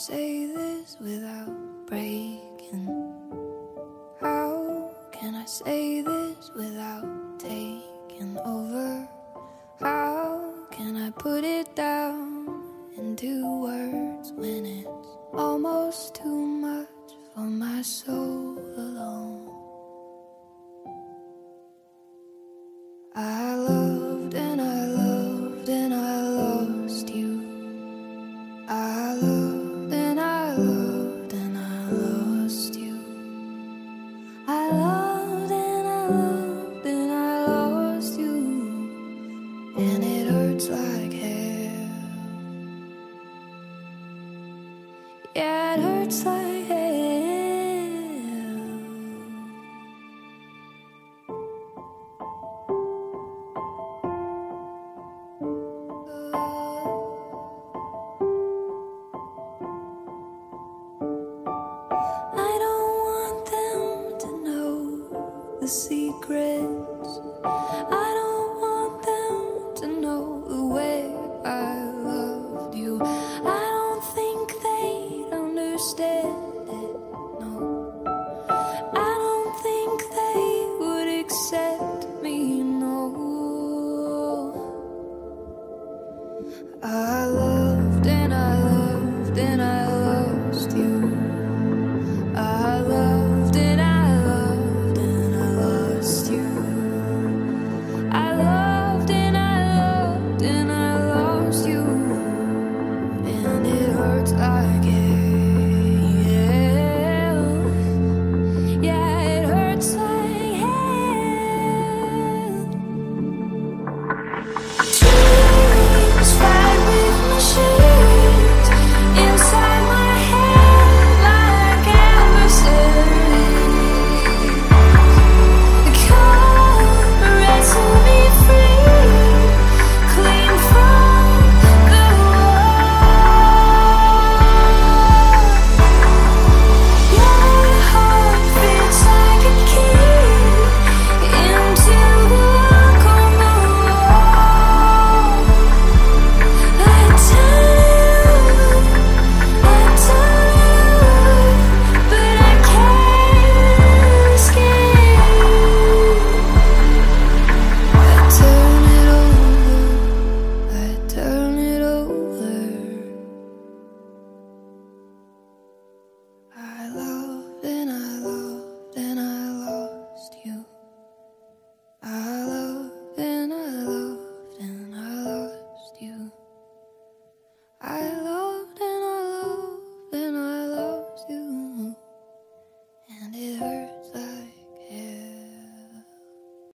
say this without breaking? How can I say this without taking over? How can I put it down into words when it's almost too much for my soul alone? I loved and I loved and I lost you. I loved and I loved and I lost you. I loved and I loved and I lost you. And it hurts like hell. Yeah, it hurts like hell. I don't want them to know the secrets. I don't